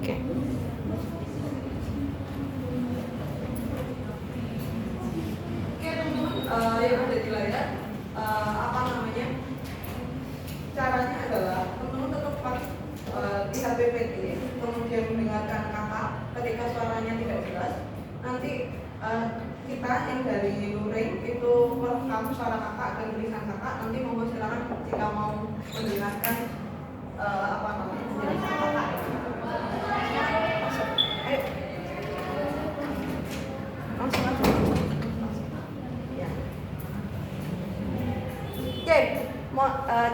Oke. Yang ada di layar caranya adalah teman-teman tetap lihat PPT, kemudian mendengarkan kakak. Ketika suaranya tidak jelas, nanti kita yang dari luring itu merekam suara kakak dan tulisan kakak. Nanti mohon silakan jika mau mendengarkan penjelasan kakak. Ayo. Langsung aja. Ya. Oke,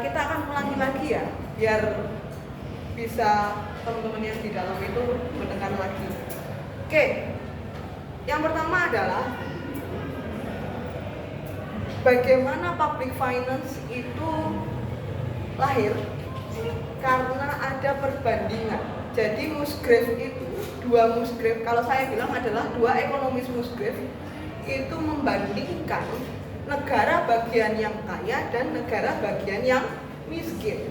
kita akan ulangi lagi ya, biar bisa teman-teman yang di dalam itu mendengar lagi. Oke, yang pertama adalah bagaimana public finance itu lahir karena ada perbandingan. Jadi Musgrave itu, dua Musgrave, kalau saya bilang adalah dua ekonomis Musgrave itu membandingkan negara bagian yang kaya dan negara bagian yang miskin.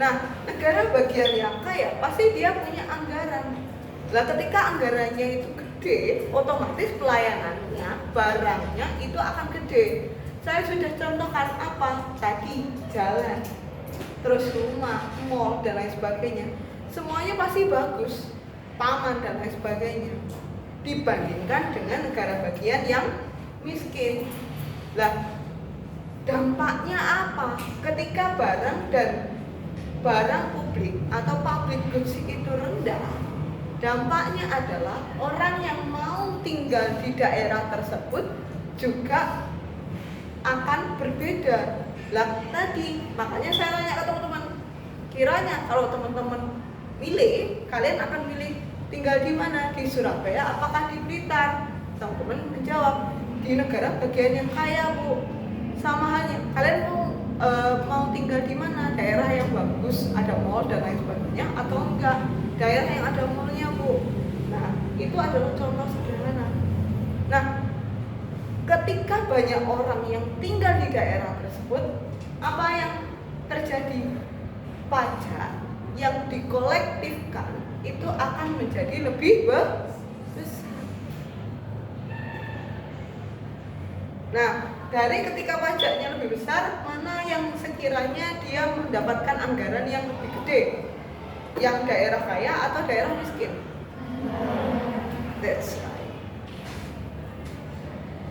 Nah, negara bagian yang kaya pasti dia punya anggaran. Nah, ketika anggarannya itu gede, otomatis pelayanannya, barangnya itu akan gede. Saya sudah contohkan apa? Tadi jalan, terus rumah, mall dan lain sebagainya. Semuanya pasti bagus, taman dan lain sebagainya. Dibandingkan dengan negara bagian yang miskin. Lah, dampaknya apa? Ketika barang publik atau public goods itu rendah, dampaknya adalah orang yang mau tinggal di daerah tersebut juga akan berbeda. Lah tadi, makanya saya tanya ke teman-teman, kiranya kalau teman-teman milih, kalian akan milih tinggal di mana? Di Surabaya, apakah di Blitar? Teman-teman menjawab, di negara bagian yang kaya, Bu. Sama halnya, kalian mau tinggal di mana? Daerah yang bagus, ada mall dan lain sebagainya, atau enggak? Daerah yang ada mallnya, Bu. Nah, itu adalah contoh sederhana. Nah, ketika banyak orang yang tinggal di daerah tersebut, apa yang terjadi? Pajak yang dikolektifkan itu akan menjadi lebih besar. Nah, dari ketika pajaknya lebih besar, mana yang sekiranya dia mendapatkan anggaran yang lebih gede? Yang daerah kaya atau daerah miskin? That's right.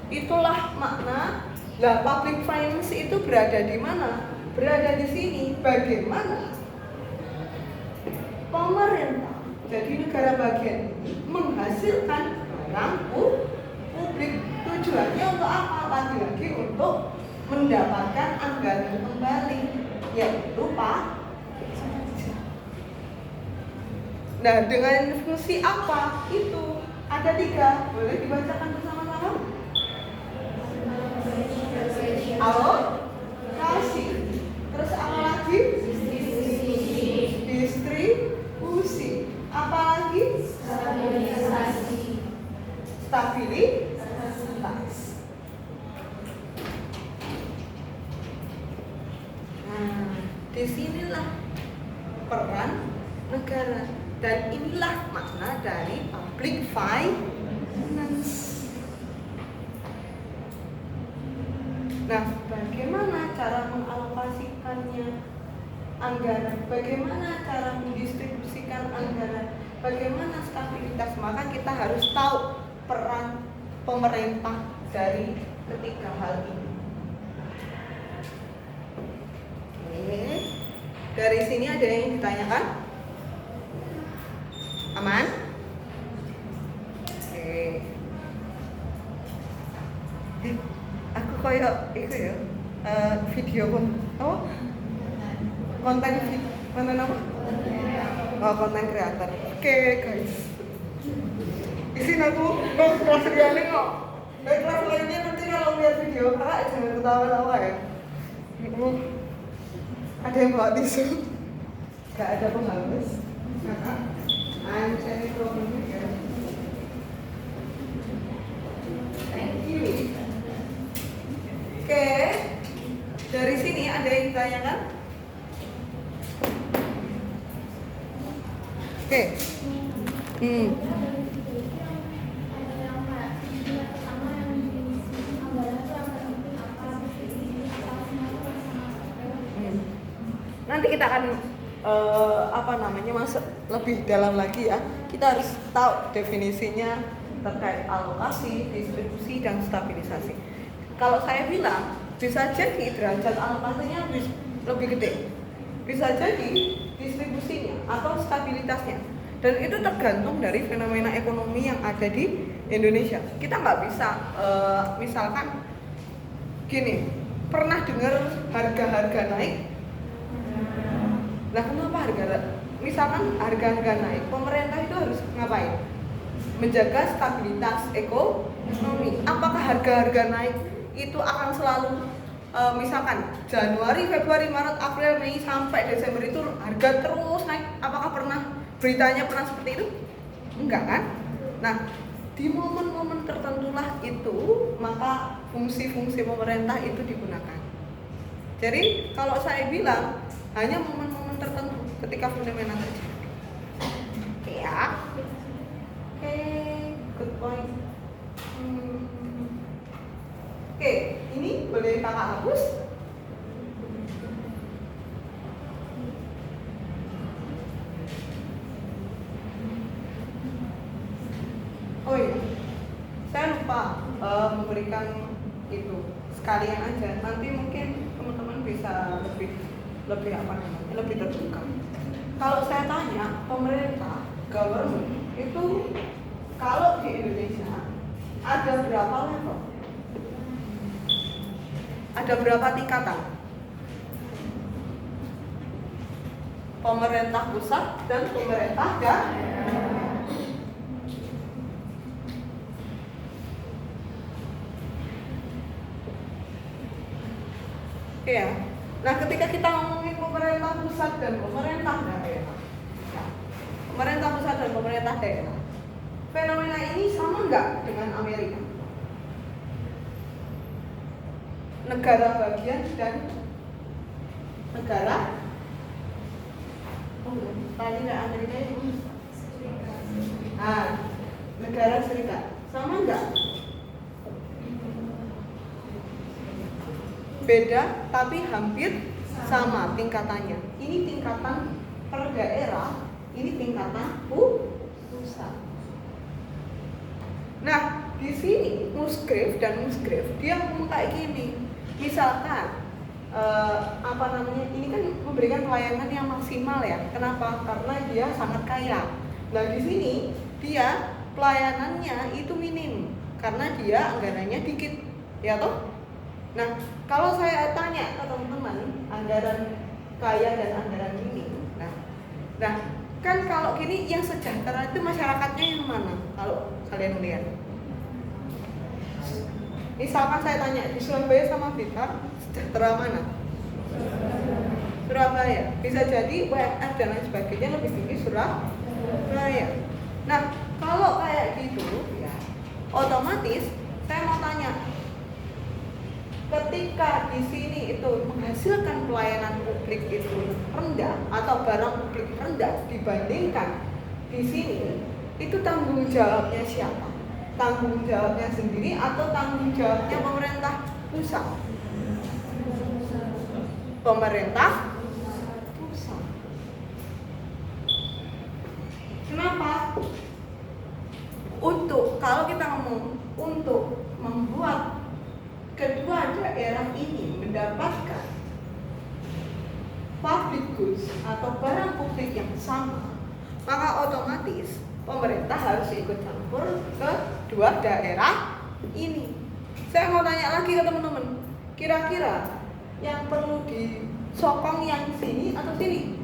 Itulah makna. Lah, public finance itu berada di mana? Berada di sini. Bagaimana pemerintah, jadi negara bagian ini menghasilkan barang publik. Tujuannya untuk apa? Lagi-lagi untuk mendapatkan anggaran kembali, yaitu pajak. Nah, dengan fungsi apa? Itu ada 3. Boleh dibacakan bersama-sama? Alokasi. Terus apa lagi? Distribusi. Apa lagi? Stabilitas. Nah, disinilah peran negara. Dan inilah makna dari public finance. Nah, bagaimana cara mengalokasikannya anggaran? Bagaimana cara mendistribusikan anggaran? Bagaimana stabilitas? Maka kita harus tahu peran pemerintah dari ketiga hal ini. Oke. Dari sini ada yang ditanyakan? Aman? Oke. Aku koyo itu ya, video konten apa? Oh, konten kreator. Oke, guys. Di sini aku kelas liane kok. Dari kelas lainnya nanti kalau lihat video kakak jangan ketawa-tawa ya. Ada yang bawa tisu. Gak ada penghapus. Kakak. I'm chatting problem here. Thank you. Oke, dari sini ada yang ditanyakan? Oke. Nanti kita akan masuk lebih dalam lagi ya. Kita harus tahu definisinya terkait alokasi, distribusi, dan stabilisasi. Kalau saya bilang bisa jadi derajat alokasinya lebih gede, bisa jadi distribusinya atau stabilitasnya, dan itu tergantung dari fenomena ekonomi yang ada di Indonesia. Kita nggak bisa misalkan gini, pernah dengar harga-harga naik? Nah, kenapa misalkan harga naik, pemerintah itu harus ngapain? Menjaga stabilitas ekonomi. Apakah harga naik itu akan selalu misalkan Januari, Februari, Maret, April, Mei sampai Desember itu harga terus naik? Apakah beritanya pernah seperti itu? Enggak kan? Nah, di momen-momen tertentulah itu maka fungsi-fungsi pemerintah itu digunakan. Jadi kalau saya bilang hanya momen-momen tertentu ketika fenomena terjadi. Oke ya. Oke, good point. Oke, ini boleh kakak hapus. Oh iya, saya lupa memberikan itu sekalian aja. Nanti mungkin teman-teman bisa lebih terbuka. Kalau saya tanya pemerintah, government itu kalau di Indonesia ada berapa level? Ada berapa tingkatan? Pemerintah pusat dan pemerintah daerah. Oke ya. Nah, ketika kita ngomongin pemerintah pusat dan pemerintah daerah, pemerintah pusat dan pemerintah daerah, fenomena ini sama nggak dengan Amerika? Negara bagian dan negara tadi nggak Amerika itu? Negara serikat sama nggak? Beda tapi hampir sama tingkatannya. Ini tingkatan per daerah, ini tingkatan pusat. Nah, di sini Musgrave dia ngomong kayak gini. Misalkan ini kan memberikan pelayanan yang maksimal ya. Kenapa? Karena dia sangat kaya. Nah, di sini dia pelayanannya itu minim karena dia anggarannya dikit, ya toh? Nah, kalau saya tanya ke teman-teman anggaran kaya dan anggaran minim, nah kan kalau gini yang sejahtera itu masyarakatnya yang mana? Kalau kalian lihat, misalkan saya tanya di Surabaya sama Blitar, sejahtera mana? Surabaya. Bisa jadi UMR dan lain sebagainya lebih tinggi Surabaya. Nah, kalau kayak gitu ya, otomatis saya mau tanya, ketika di sini itu menghasilkan pelayanan publik itu rendah atau barang publik rendah dibandingkan di sini, itu tanggung jawabnya siapa? Tanggung jawabnya sendiri atau tanggung jawabnya pemerintah pusat? Pemerintah pusat. Kenapa? Kalau kita ngomong untuk membuat kedua daerah ini mendapatkan public goods atau barang publik yang sama, maka otomatis pemerintah harus ikut campur ke dua daerah ini. Saya mau tanya lagi ke teman-teman, kira-kira yang perlu disokong yang sini atau sini?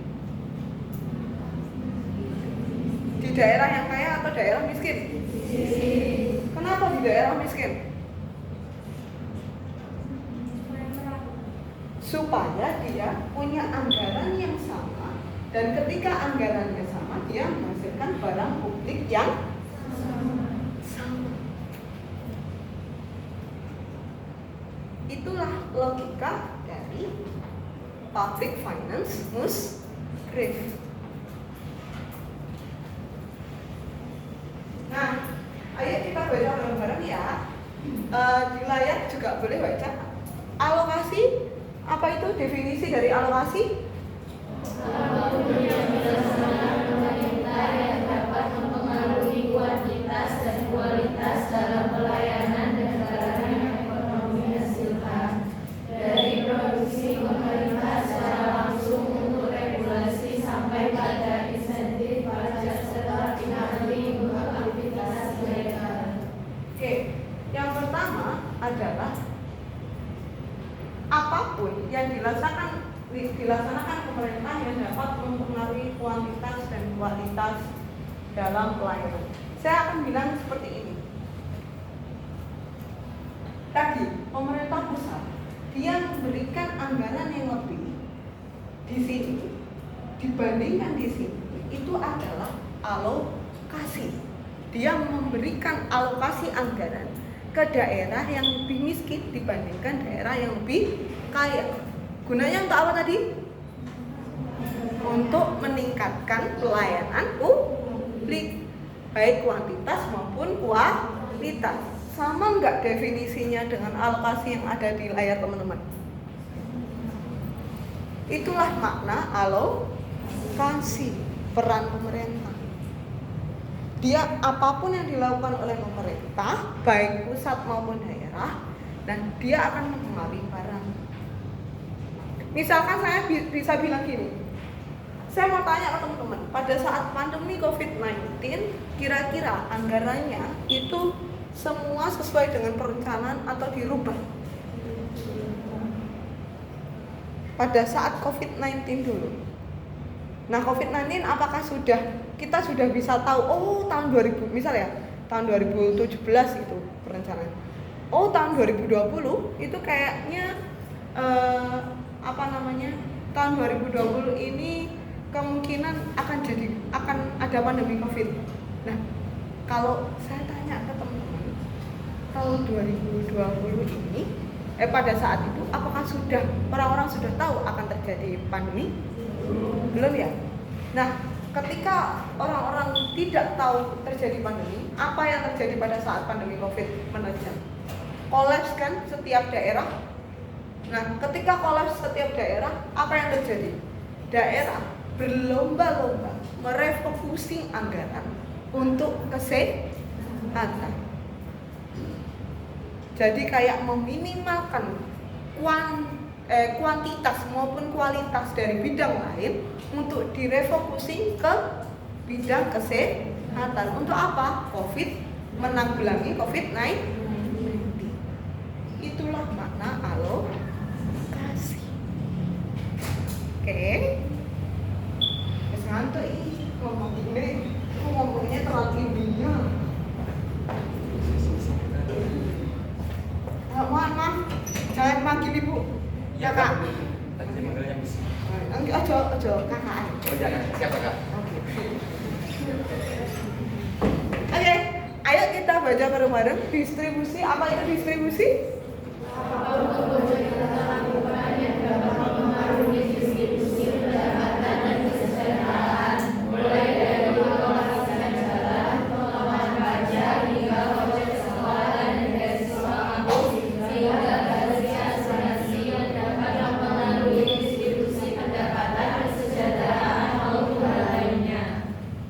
Di daerah yang kaya atau daerah miskin? Kenapa di daerah miskin? Supaya dia punya anggaran yang sama, dan ketika anggarannya sama, dia menghasilkan barang publik yang sama. Itulah logika dari public finance Musgrave. baca bareng-bareng ya. Di layar juga boleh baca. Alokasi, apa itu definisi dari alokasi? Apapun yang dilaksanakan pemerintah yang dapat mempengaruhi kuantitas dan kualitas dalam pelayanan negara yang ekonomi hasilkan. Dari produksi pemerintah secara langsung untuk regulasi sampai pada insentif pajak serta penalti untuk aktivitas mereka. Oke, yang pertama adalah apapun yang dilaksanakan pemerintah yang dapat mempengaruhi kuantitas dan kualitas dalam pelayanan. Saya akan bilang seperti ini. Tadi pemerintah pusat dia memberikan anggaran yang lebih di sini dibandingkan di sini, itu adalah alokasi. Dia memberikan alokasi anggaran ke daerah yang lebih miskin dibandingkan daerah yang lebih kaya. Gunanya untuk apa tadi? Untuk meningkatkan pelayanan publik, baik kuantitas maupun kualitas. Sama nggak definisinya dengan alokasi yang ada di layar teman-teman? Itulah makna alokasi, peran pemerintah. Dia apapun yang dilakukan oleh pemerintah, baik pusat maupun daerah, dan dia akan mempengaruhi barang. Misalkan saya bisa bilang gini, saya mau tanya ke teman-teman, pada saat pandemi COVID-19, kira-kira anggarannya itu semua sesuai dengan perencanaan atau dirubah? Pada saat COVID-19 dulu. Nah, COVID-19 apakah kita sudah bisa tahu, oh tahun 2000, misal ya, tahun 2017 itu perencanaan. Oh tahun 2020 itu kayaknya tahun 2020 ini kemungkinan akan ada pandemi COVID. Nah, kalau saya tanya ke teman-teman, tahun 2020 ini pada saat itu apakah orang-orang sudah tahu akan terjadi pandemi? Belum ya? Nah, ketika orang-orang tidak tahu terjadi pandemi, apa yang terjadi pada saat pandemi COVID menerjang? Kolaps kan setiap daerah. Nah, ketika kolaps setiap daerah, apa yang terjadi? Daerah berlomba-lomba merefocusing anggaran untuk kesehatan. Jadi kayak meminimalkan kuantitas maupun kualitas dari bidang lain untuk direfocusing ke bidang kesehatan. Untuk apa? Menanggulangi COVID-19. Itulah makna alokasi. Oke. Wes ngantuk iki ngomongnya terlalu ilmiah. Maaf, jangan panggil ibu. Ya Kak. Tadi manggilnya Miss. Ojo kakak. Oh jangan, siapa kak? Oke, ayo kita baca bareng-bareng distribusi. Apa itu distribusi? Apapun kebijakan yang dilakukan yang dapat mempengaruhi distribusi pendapatan dan kesejahteraan, mulai dari pembangunan jalan, pengembangan pajak hingga proyek sekolah dan beasiswa kampus, sehingga gaji asuransi yang dapat mempengaruhi distribusi pendapatan, kesejahteraan maupun hal lainnya.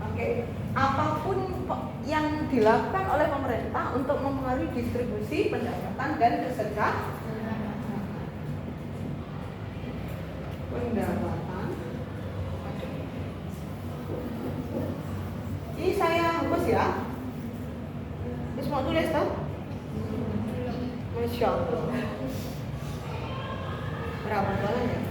Oke, apapun yang dilakukan oleh pemerintah untuk mempengaruhi distribusi pendapatan dan kesejahteraan. Pendapatan. Ini saya hapus ya. Terus mau tulis toh? Masya Allah. Berapa bulan ya?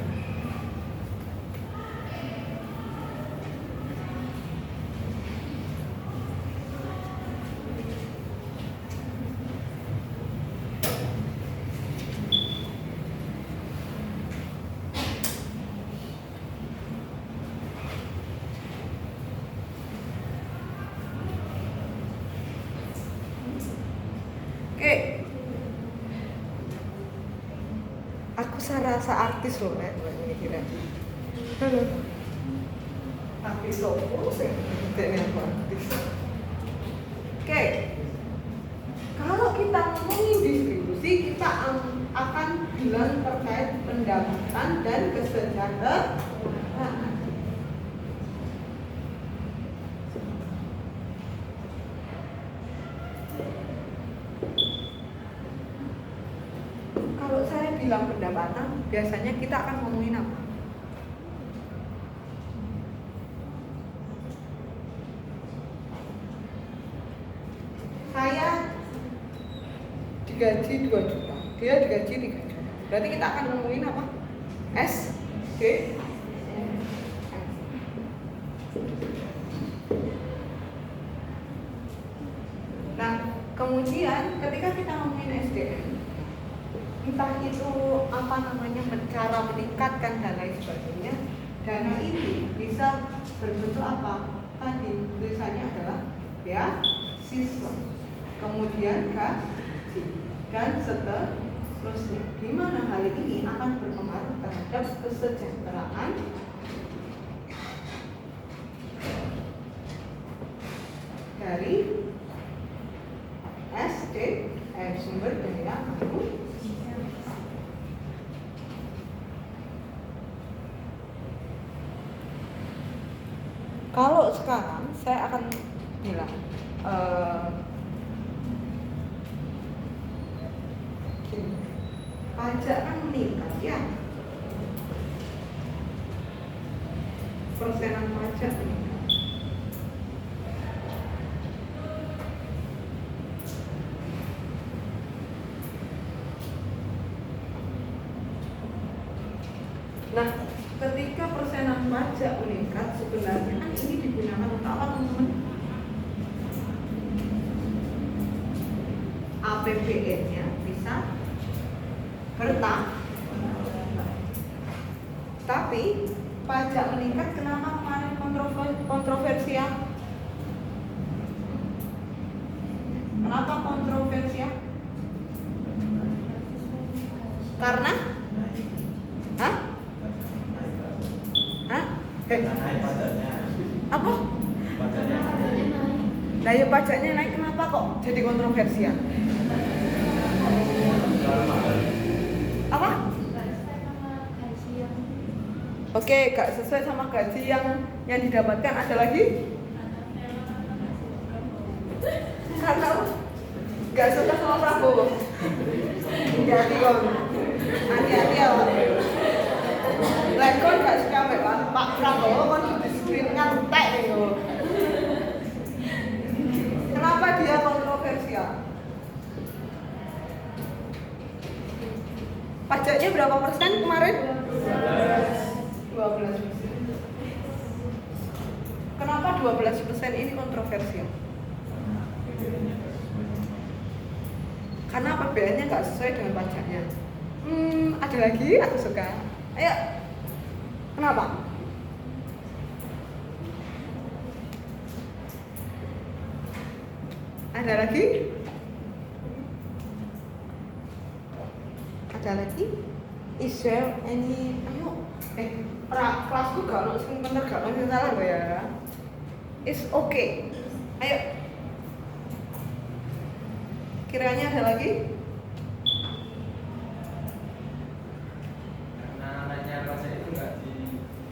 Oke. Aku serasa artis loh, ini kira. Artis sopo sih? Ini aku artis. Oke. bilang terkait pendapatan dan kesejahteraan. Kalau saya bilang pendapatan, biasanya kita akan ngomongin apa? Saya digaji 2 juta, dia digaji 3 juta. Berarti kita akan ngomongin apa? S, G, nah, kemudian ketika kita ngomongin SDM, entah itu apa namanya, cara meningkatkan dan lain sebagainya, dana ini bisa berbentuk apa? Tadi tulisannya adalah beasiswa, kemudian gaji, dan seterusnya. Di mana hal ini akan berpengaruh terhadap kesejahteraan dari sumber daya manusia. Kalau sekarang saya akan bilang gini, pajak kan meningkat ya, persenan pajak meningkat. Nah, ketika persenan pajak meningkat, sebenarnya kan ini digunakan untuk apa, teman-teman? APBN-nya bisa bertambah. Tapi pajak meningkat, kenapa kemarin kontroversial? Kenapa kontroversial? Karena apa? Nah, ya pajaknya naik, kenapa kok jadi kontroversial? Apa? Oke, gak sesuai sama gaji yang didapatkan. Ada lagi? Karena gak suka sama Prabowo. Hati-hati kon. Hati-hati ya. Lekon gak suka sama Pak Prabowo, kon diskriminkan tek nih. Kenapa dia kontroversial? Pajaknya berapa persen kemarin? 12%. Kenapa 12% ini kontroversial? Karena APBN-nya nggak sesuai dengan pajaknya. Ada lagi, aku suka. Ayo, kenapa? Ada lagi? Ada lagi? Is there any? Ayo, kelasku gak ono sing bener, gak ono sing salah kok ya. It's okay. Ayo. Kiranya ada lagi? Karena naiknya pajak itu nggak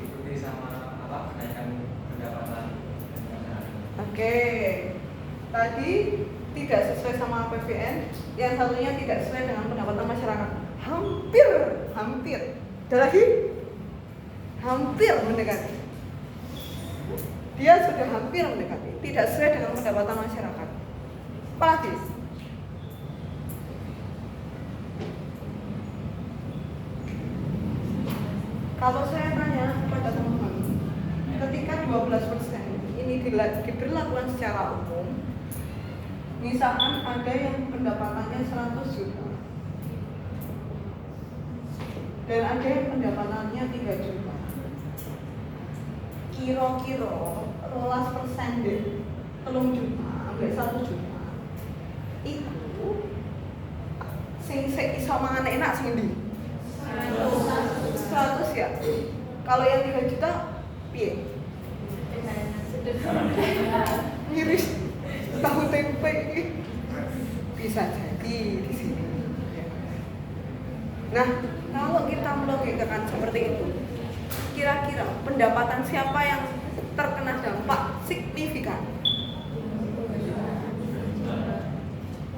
diikuti sama kenaikan pendapatan. Oke. Tadi tidak sesuai sama APBN, yang satunya tidak sesuai dengan pendapatan masyarakat. Hampir. Ada lagi? Hampir mendekati. Dia sudah hampir mendekati, tidak sesuai dengan pendapatan masyarakat. Apalagi? Kalau saya tanya kepada teman-teman, ketika 12% ini diberlakukan secara umum, misalkan ada yang pendapatannya 100 juta dan ada yang pendapatannya 3 juta, kira-kira 12% deh, 3 juta sampai 1 juta itu sing iso mangan enak sing endi? 100 ya. Kalau yang 3 juta piye? Ngiris tahu tempe bisa jadi di sini. Nah, kalau kita melogikakan seperti itu, kira-kira pendapatan siapa yang terkena dampak signifikan?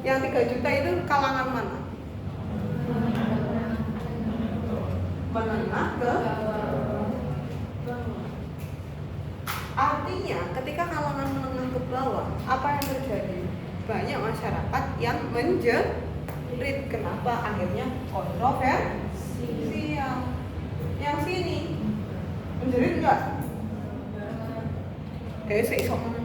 Yang 3 juta itu kalangan mana? Menengah ke bawah. Artinya ketika kalangan menengah ke bawah, apa yang terjadi? Banyak masyarakat yang menjerit. Kenapa? Akhirnya kontroversial. Yang sini menjerit enggak? Kayak seisok enak.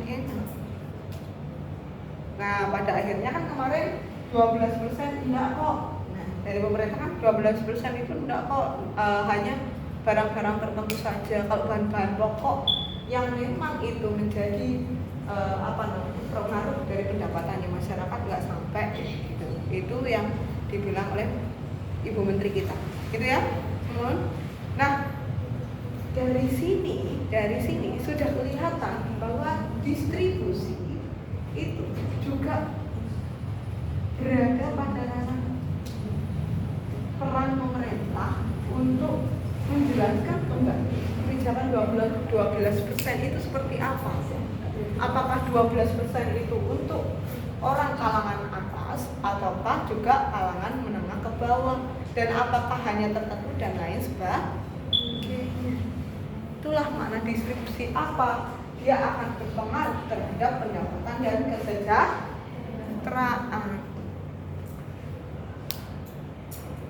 Nah, pada akhirnya kan kemarin 12% enggak kok. Nah, dari pemerintah kan 12% itu enggak kok, hanya barang-barang tertentu saja. Kalau bahan-bahan pokok yang memang itu menjadi pengaruh dari pendapatannya masyarakat nggak sampai gitu. Itu yang dibilang oleh Ibu Menteri kita, gitu ya. Nah, dari sini sudah kelihatan bahwa distribusi itu juga berada pada ranah peran pemerintah untuk menjelaskan kembali kebijakan 12% itu seperti apa. Apakah 12% itu untuk orang kalangan atas ataukah juga kalangan menengah ke bawah, dan apakah hanya tertentu dan lain sebagainya. Itulah makna distribusi, apa dia akan berpengaruh terhadap pendapatan dan kesejahteraan.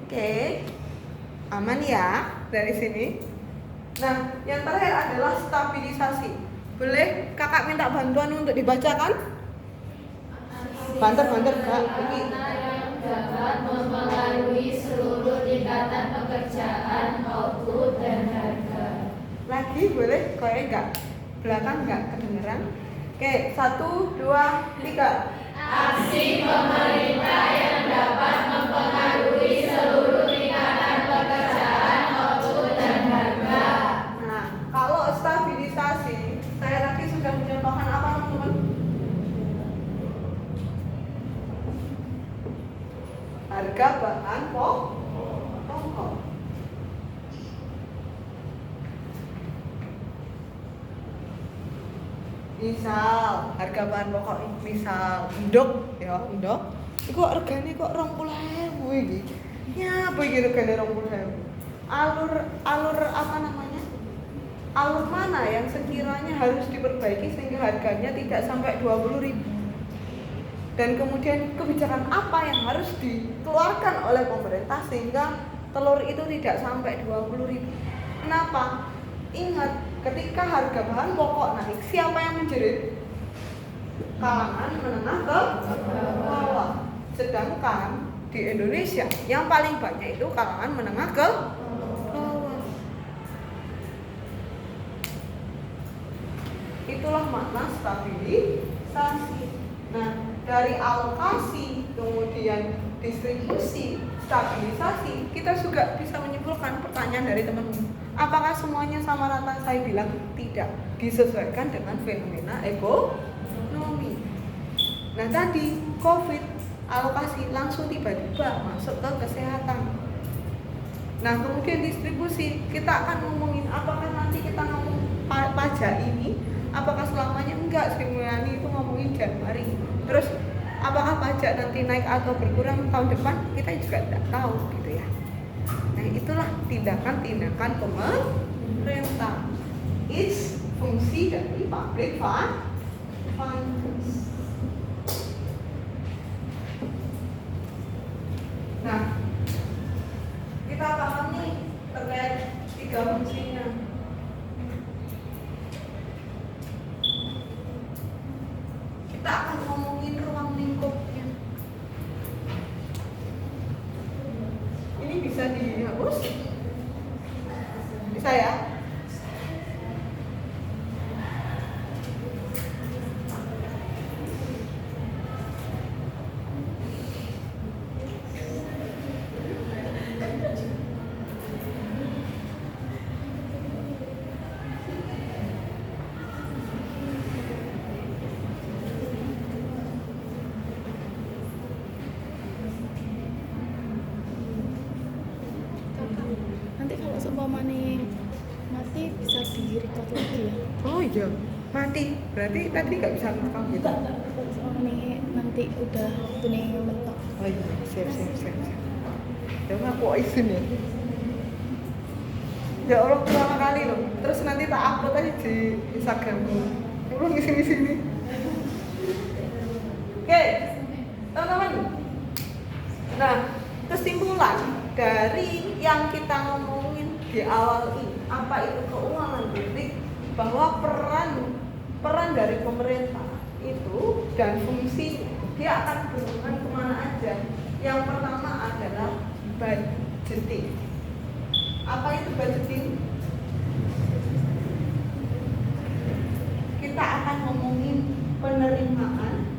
Oke, aman ya dari sini. Nah, yang terakhir adalah stabilisasi. Boleh kakak minta bantuan untuk dibacakan? Banter Kak. Ini yang dapat mempengaruhi seluruh tingkatan pekerjaan, output, dan harga. lagi boleh, kok enggak? Belakang enggak kedengeran? Oke, 1, 2, 3. Aksi pemerintah yang dapat mempengaruhi seluruh tingkatan pekerjaan, output, dan harga. Nah, kalau stabilisasi, saya tadi sudah mencontohkan apa, teman-teman? Harga bahan pokok. Misal harga bahan pokok, misal endok, iku regane kok 20.000 iki. Ya, apa iki regane 20.000? Alur apa namanya? Alur mana yang sekiranya harus diperbaiki sehingga harganya tidak sampai 20.000? Dan kemudian kebijakan apa yang harus dikeluarkan oleh pemerintah sehingga telur itu tidak sampai 20.000? Kenapa? Ingat, ketika harga bahan pokok naik, siapa yang menjerit? Kalangan menengah ke bawah. Sedangkan di Indonesia yang paling banyak itu kalangan menengah ke bawah. Itulah makna stabilisasi. Nah, dari alokasi, kemudian distribusi, stabilisasi, kita juga bisa menyimpulkan pertanyaan dari teman-teman. Apakah semuanya sama rata? Saya bilang tidak, disesuaikan dengan fenomena ekonomi. Nah, tadi COVID, alokasi langsung tiba-tiba masuk ke kesehatan. Nah, kemudian distribusi, kita akan ngomongin apakah nanti kita ngomong pajak ini, apakah selamanya enggak. Sri Mulyani itu ngomongin Januari. Terus apakah pajak nanti naik atau berkurang tahun depan, kita juga tidak tahu gitu ya. Nah, itulah tindakan-tindakan pemerintah. Is fungsi dari public finance. Nah, kita paham nih terkait 3 fungsinya. Kita akan ngomongin ruang lingkupnya. Ini bisa dihapus? Bisa ya? Ya, mati. Berarti tadi nggak bisa rekam gitu. Ini nanti udah ini mentok. Oh iya, siap. Ya aku izin ya. Ya Allah, pertama kali loh. Terus nanti tak upload aja di Instagramku. Belum di sini. Oke, teman-teman. Nah, kesimpulan dari yang kita ngomongin di awal ini, apa itu keuangan publik, bahwa peran dari pemerintah itu dan fungsi dia akan berhubungan kemana aja. Yang pertama adalah budgeting. Apa itu budgeting? Kita akan ngomongin penerimaan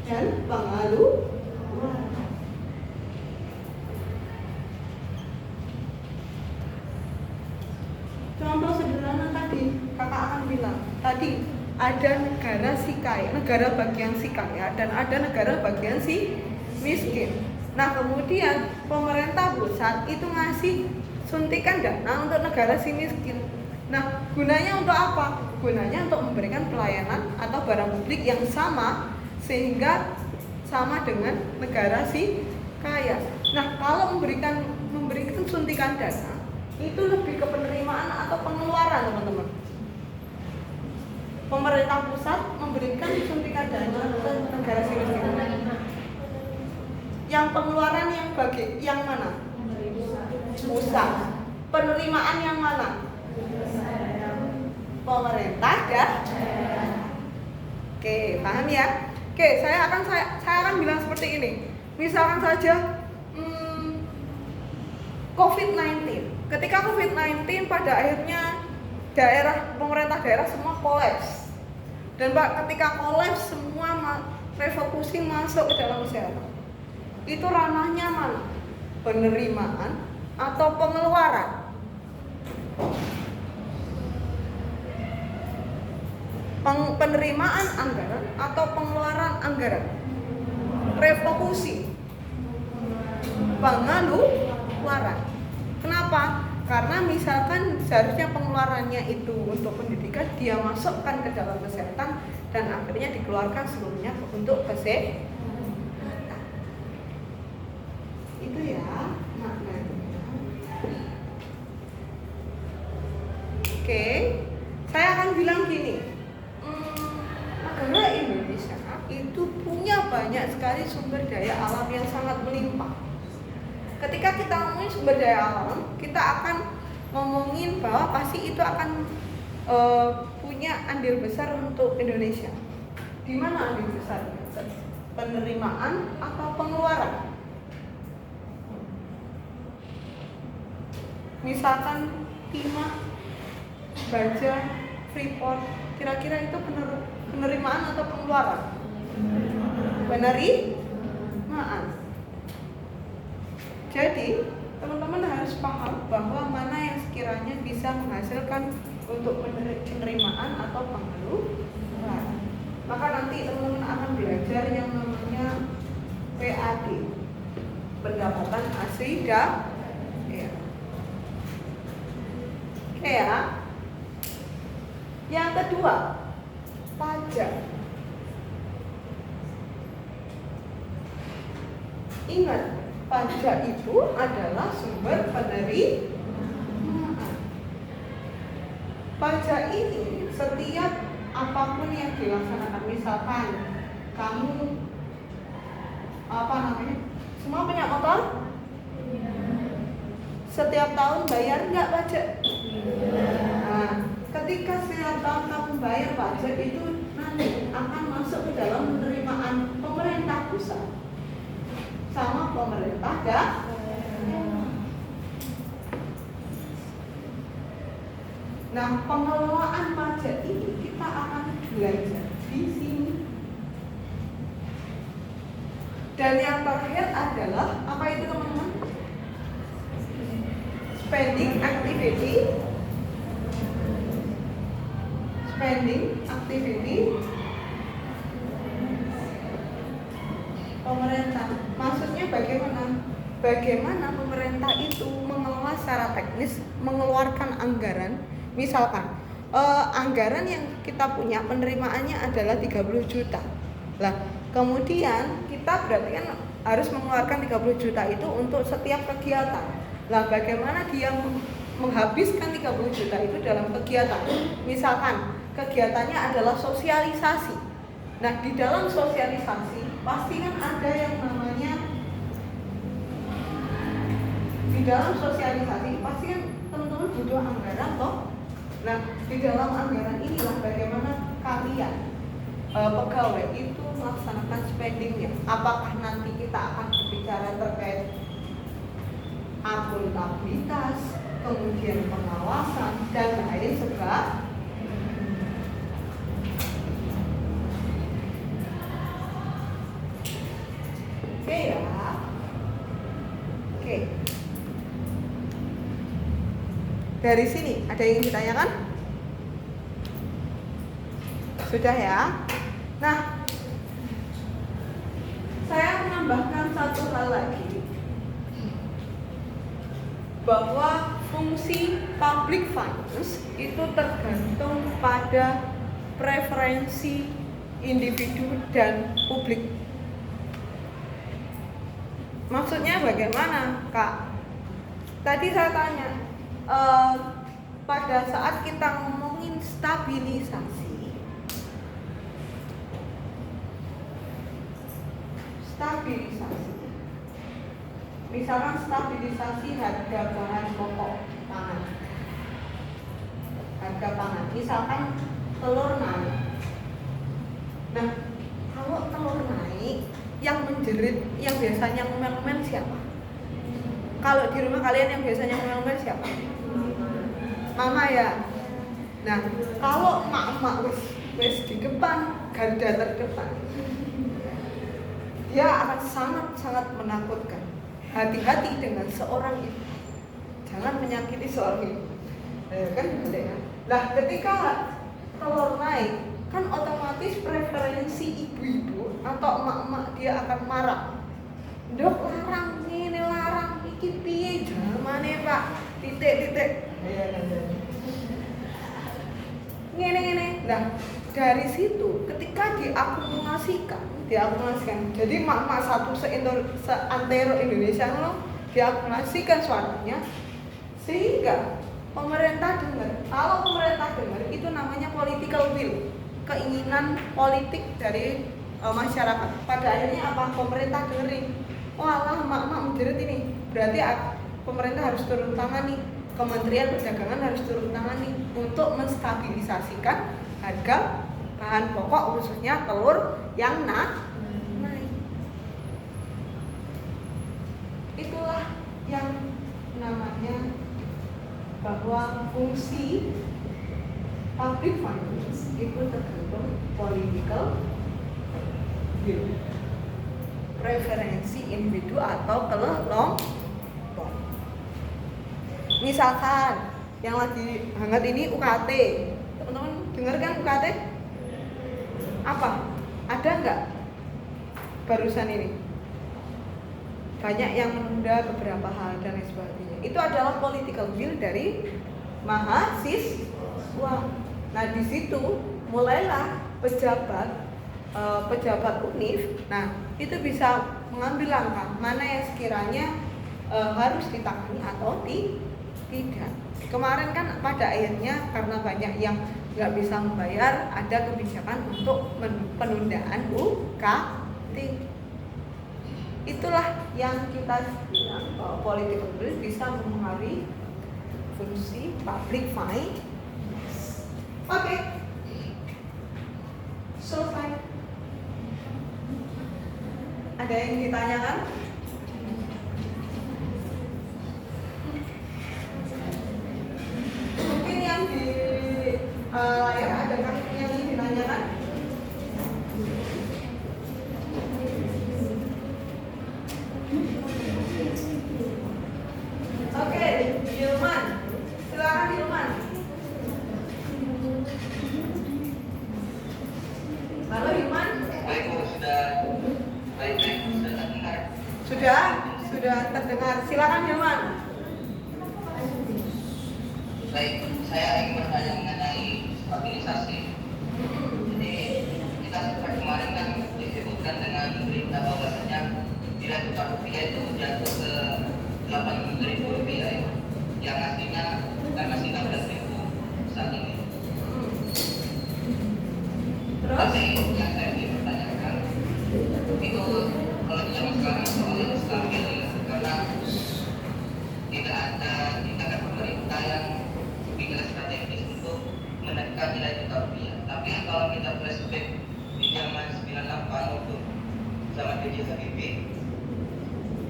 dan pengeluaran. Contoh sederhana tadi, kakak akan bilang tadi ada negara si kaya, negara bagian si kaya dan ada negara bagian si miskin. Nah kemudian pemerintah pusat itu ngasih suntikan dana untuk negara si miskin. Nah gunanya untuk apa? Gunanya untuk memberikan pelayanan atau barang publik yang sama sehingga sama dengan negara si kaya. Nah kalau memberikan suntikan dana itu lebih ke penerimaan atau pengeluaran, teman-teman. Pemerintah pusat memberikan suntikan dana ke negara si miskin. Yang pengeluaran yang mana? Pusat. Penerimaan yang mana? Pemerintah daerah. Oke, paham ya? Oke, saya akan bilang seperti ini. Misalkan saja COVID-19. Ketika COVID-19 pada akhirnya pemerintah daerah semua kolaps. Dan ketika kolaps semua refocusing masuk ke dalam kesehatan. Itu ranahnya mana? Penerimaan atau pengeluaran? Penerimaan anggaran atau pengeluaran anggaran? Refocusing. Pengeluaran. Kenapa? Karena misalkan seharusnya pengeluarannya itu untuk pendidikan, dia masukkan ke dalam kesehatan dan akhirnya dikeluarkan seluruhnya untuk kesehatan. Itu ya maknanya. Oke, saya akan bilang gini, negara Indonesia itu punya banyak sekali sumber daya alam yang sangat melimpah. Ketika kita ngomongin sumber daya alam, kita akan ngomongin bahwa pasti itu akan punya andil besar untuk Indonesia. Di mana andil besar? Penerimaan atau pengeluaran? Misalkan timah, baja, Freeport, kira-kira itu penerimaan atau pengeluaran? Penerimaan. Jadi teman-teman harus paham bahwa mana yang sekiranya bisa menghasilkan untuk penerimaan atau pengeluaran. Maka nanti teman-teman akan belajar yang namanya PAD, pendapatan asli daerah. Oke ya. Yang kedua, pajak. Ingat, pajak itu adalah sumber penerimaan. Pajak ini setiap apapun yang dilaksanakan, misalkan kamu semua punya motor, setiap tahun bayar nggak pajak? Nah, ketika setiap tahun kamu bayar pajak itu nanti akan masuk ke dalam penerimaan pemerintah pusat sama pemerintah daerah. Nah, pengelolaan pajak ini kita akan belajar di sini. Dan yang terakhir adalah apa itu, teman-teman? Spending activity. Pemerintah. Maksudnya bagaimana pemerintah itu mengelola secara teknis, mengeluarkan anggaran. Misalkan anggaran yang kita punya penerimaannya adalah 30 juta. Lah, kemudian kita berarti kan harus mengeluarkan 30 juta itu untuk setiap kegiatan. Lah, bagaimana dia menghabiskan 30 juta itu dalam kegiatan? Misalkan kegiatannya adalah sosialisasi. Nah, di dalam sosialisasi pasti kan ada yang namanya, di dalam sosialisasi pasti kan teman-teman butuh anggaran toh. Nah, di dalam anggaran inilah bagaimana kalian pegawai itu melaksanakan spendingnya. Apakah nanti kita akan berbicara terkait akuntabilitas, kemudian pengawasan dan lain sebagainya. Oke ya. Oke. Dari sini ada yang ingin ditanyakan? Sudah ya. Nah, saya menambahkan satu hal lagi, bahwa fungsi public finance itu tergantung pada preferensi individu dan publik. Maksudnya bagaimana, Kak? Tadi saya tanya, pada saat kita ngomongin stabilisasi, misalkan stabilisasi harga bahan pokok pangan, misalkan telur naik. Nah, kalau telur naik, yang menjerit, yang biasanya ngomel-ngomel siapa? Kalau di rumah kalian yang biasanya ngomel-ngomel siapa? Mama ya. Nah, kalau emak-emak wis di depan, garda terdepan, dia akan sangat-sangat menakutkan. Hati-hati dengan seorang ibu, jangan menyakiti seorang ibu. Kan ada ya. Nah, ketika telur naik, kan otomatis preferensi ibu-ibu atau emak-emak dia akan marah. Dok, larang ini, larang iki piye jamane, Pak? Titik. Ngene. Nah, dari situ ketika diakumulasikan. Jadi emak-emak seantero Indonesia loh, diakumulasikan suaranya sehingga pemerintah dengar. Kalau pemerintah dengar itu namanya political will, keinginan politik dari masyarakat. Pada akhirnya apa? Pemerintah dengerin. Walah, emak-emak menjerit ini. Berarti pemerintah harus turun tangan nih. Kementerian Perdagangan harus turun tangan nih untuk menstabilisasikan harga bahan pokok khususnya telur yang naik. Itulah yang namanya bahwa fungsi public finance itu tergantung political will, preferensi individu atau kelompok. Misalkan yang lagi hangat ini UKT, teman-teman dengar kan UKT? Apa? Ada nggak barusan ini? Banyak yang menunda beberapa hal dan lain sebagainya. Itu adalah political will dari mahasiswa. Nah, di situ mulailah pejabat UNIF. Nah, itu bisa mengambil langkah mana yang sekiranya harus ditangani atau tidak. Kemarin kan pada akhirnya karena banyak yang nggak bisa membayar, ada kebijakan untuk penundaan UKT. Itulah yang kita bilang bahwa political will bisa mempengaruhi fungsi public finance. Oke. Selesai. Ada yang ditanyakan? Mungkin yang di layar adakah yang ingin ditanyakan? Oke, Hilman, silakan Hilman. Halo Hilman. Baik, sudah terdengar. Sudah terdengar. Silakan Hilman. Baik, saya ingin bertanya mengenai stabilisasi. berita bahwasanya nilai tukar rupiah itu jatuh ke 8.000 rupiah ya. Yang aslinya kan masih 16.000 saat ini. Terus? Tapi yang saya ingin pertanyakan itu kalau di zaman sekarang soalnya stabil ya, karena tidak ada pemerintah yang dinilai strategis untuk menekan nilai tukar rupiah. Tapi kalau kita flashback di zaman 98 untuk zaman B.J. Habibie,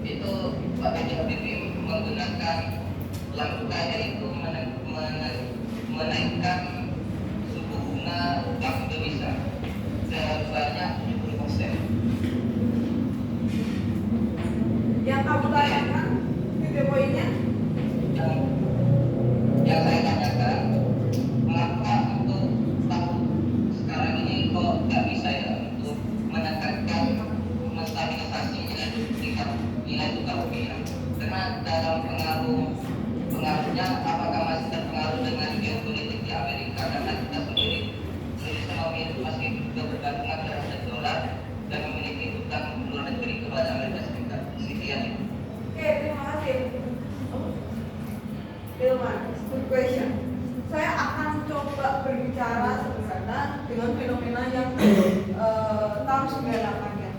itu Pak B.J. Habibie menggunakan langkahnya itu menaikkan suku bunga Bank Indonesia sebanyak 70%. Yang kamu tanyakan video poinnya? Yang saya tanyakan, mengapa untuk tahun sekarang ini kok nggak bisa ya untuk menekankan menstabilisasi nilai tukar rupiah? Karena dalam pengaruhnya apakah masih terpengaruh dengan geopolitik di Amerika, karena kita sendiri Indonesia masih juga bergantungan terhadap dolar dan memiliki hutang luar negeri kepada Amerika Serikat. Sekian itu. Oke, terima kasih. Hilman, good question. Saya akan coba berbicara sebenarnya dengan fenomena yang tahun 98 ya.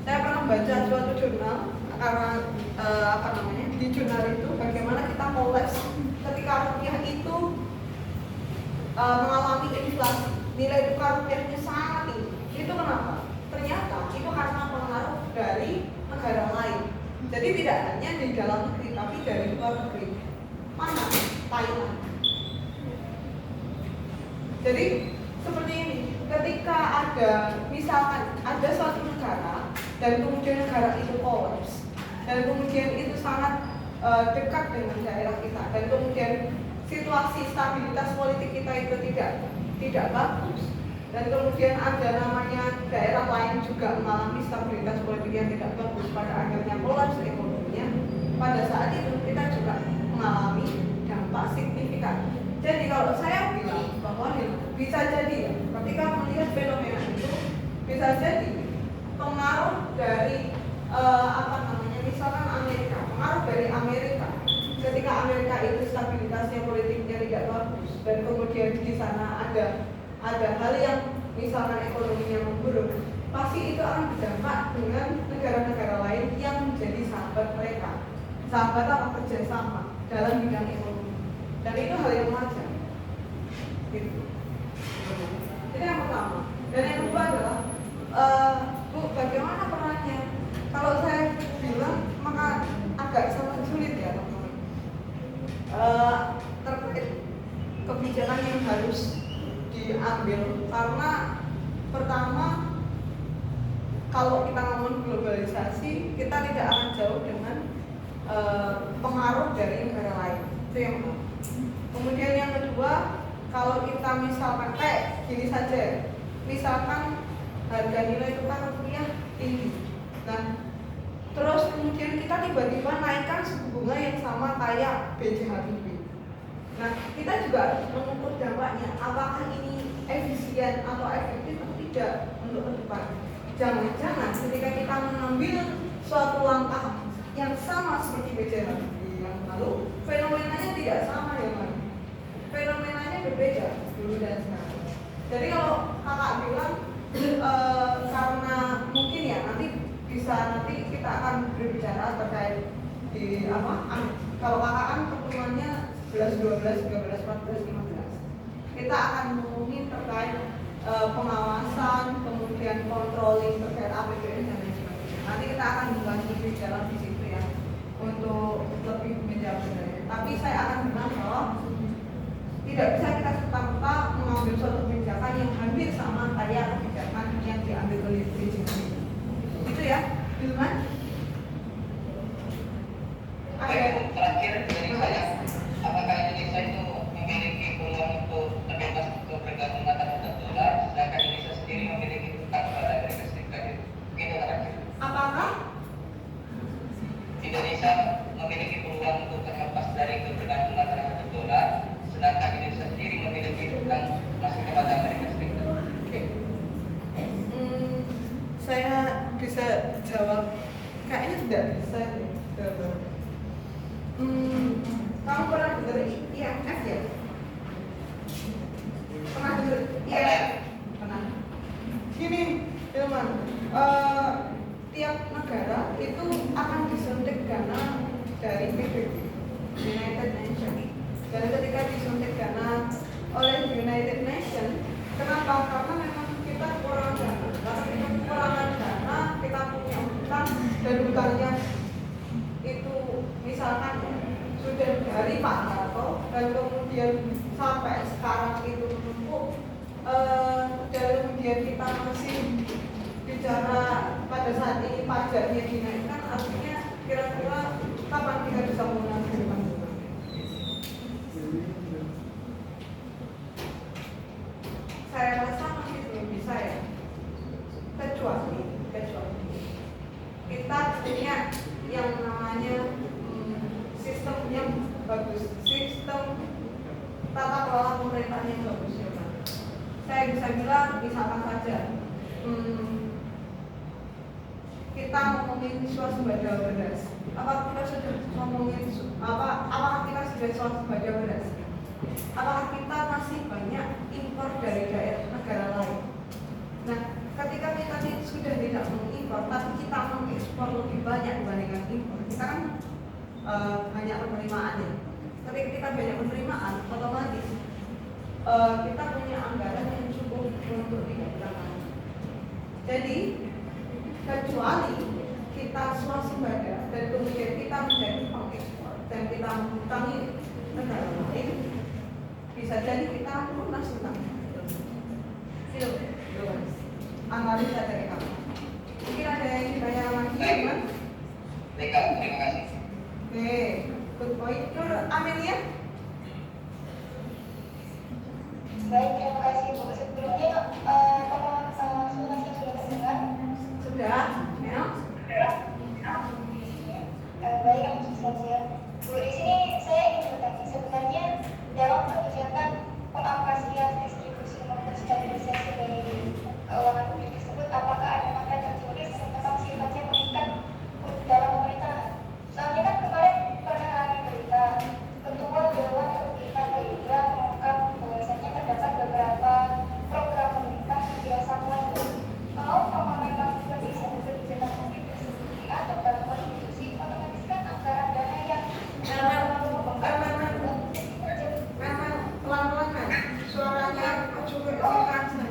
Saya pernah baca suatu jurnal karena di jurnal itu bagaimana kita kolaps ketika rupiah itu mengalami inflasi, nilai tukar rupiahnya sangat tinggi. Itu kenapa? Ternyata itu karena pengaruh dari negara lain. Jadi tidak hanya di dalam negeri, tapi dari luar negeri. Mana? Thailand. Jadi seperti ini, ketika misalkan ada suatu negara dan kemudian negara itu kolaps dan kemudian itu sangat dekat dengan daerah kita dan kemudian situasi stabilitas politik kita itu tidak bagus dan kemudian ada namanya daerah lain juga mengalami stabilitas politik yang tidak bagus, pada akhirnya kolaps ekonominya. Pada saat itu kita juga mengalami dampak signifikan. Jadi kalau saya bilang bahwa bisa jadi ya, ketika melihat fenomena itu bisa jadi pengaruh dari misalkan Amerika, pengaruh dari Amerika. Ketika Amerika itu stabilitasnya politiknya tidak bagus dan kemudian di sana ada hal yang misalkan ekonominya memburuk, pasti itu akan berdampak dengan negara-negara lain yang menjadi sahabat mereka. Sahabat apa? Kerjasama dalam bidang ekonomi. Dan itu hal yang wajar. Gitu. Itu yang pertama. Dan yang kedua adalah Bu, bagaimana perannya? Kalau saya bilang maka agak sangat sulit ya teman-teman. Terkait kebijakan yang harus diambil karena pertama, kalau kita ngomong globalisasi, kita tidak akan jauh dengan pengaruh dari negara lain. Itu yang pertama. Kemudian yang kedua, kalau kita misalkan gini saja, misalkan harga nilai tukar rupiah tinggi. Nah, terus kemudian kita tiba-tiba naikkan suku bunga yang sama kayak B.J. Habibie. Nah, kita juga harus mengukur dampaknya. Apakah ini efisien atau efektif atau tidak untuk ke depan? Jangan-jangan ketika kita mengambil suatu langkah yang sama seperti B.J. Habibie yang lalu, fenomenanya tidak sama ya Mas. Fenomenanya berbeda dulu dan sekarang. Jadi kalau kakak bilang karena mungkin ya nanti kita akan berbicara terkait di kalau kakak kan pertemuannya 11, 12, 13, 14, 15. Kita akan ngomongin terkait pengawasan, kemudian controlling terkait APBN dan lain sebagainya. Nanti kita akan membahas lebih dalam di situ ya untuk lebih menjawab sebenarnya. Tapi saya akan bilang bahwa tidak bisa kita serta-merta mengambil suatu kebijakan yang hampir sama kayak kebijakan yang diambil oleh B.J. Habibie. Itu ya, Hilman. Terakhir dari saya, apakah Indonesia itu memiliki peluang untuk terbebas ketergantungan terhadap dolar, sedangkan Indonesia sendiri memiliki hutang kepada Amerika Serikat? Itu terakhir. Apakah Indonesia memiliki peluang untuk terlepas dari ketergantungan terhadap dolar, sedangkan Indonesia sendiri memiliki hutang masih kepada Amerika Serikat? saya bisa jawab? Kayaknya tidak bisa nih. Kamu pernah dengar IMF ya? Pernah dengar IMF? Pernah. Gini, teman, tiap negara itu akan disuntik dana dari PBB, United Nations. Dan ketika disuntik dana oleh United Nations, kenapa? Karena memang kita kurang dana. Karena kita kekurangan dana, kita punya utang dan utangnya itu misalkan sudah dari Pak Harto dan kemudian sampai sekarang itu menumpuk, dan kemudian kita masih bicara pada saat ini pajaknya dinaikkan, artinya kira-kira kapan kita bisa menangani panggungan? Saya rasa masih belum bisa ya, kecuali kita punya yang namanya sistem yang bagus, sistem tata kelola pemerintahan yang bagus ya Pak. Saya bisa bilang misalkan saja kita ngomongin swasembada beras. Apakah kita sudah ngomongin apakah kita sudah swasembada beras? Apakah kita masih banyak impor dari daerah negara lain? Nah, ketika kita sudah tidak mengimpor, tapi kita mengekspor lebih banyak dibandingkan impor, kita kan banyak penerimaannya. Ketika kita banyak penerimaan, otomatis kita punya anggaran yang cukup untuk tidak berangkat. Jadi, kecuali kita swasembada dan kemudian kita menjadi pengekspor dan kita menghutangi negara lain, bisa jadi kita lunas utang. Itu analisa dari kamu. Mungkin ada yang ditanya lagi, kan? Baik, Kak, terima kasih. Oke, good point. Amelia? Baik, terima kasih Bu. Sebelumnya, apakah suaranya sudah terdengar? Sudah, ya? Baik, langsung saja. Bu, di sini saya ingin bertanya, sebenarnya dalam kebijakan pengalokasian distribusi maupun stabilisasi dari keuangan publik tersebut, apakah ada makna tertulis yang memang sifatnya mengikat dalam pemerintahan? Soalnya kan kemarin pernah ada berita Ketua Dewan Pembinaan Gerindra mengungkap bahwasanya terdapat beberapa program pemerintah yang dirasa melanggar. Kalau memang tidak bisa kebijakan publik tersebut diatur dalam konstitusi, otomatis kan anggaran dana yang Pelan-pelan kan? Suaranya cukup keras. Kan?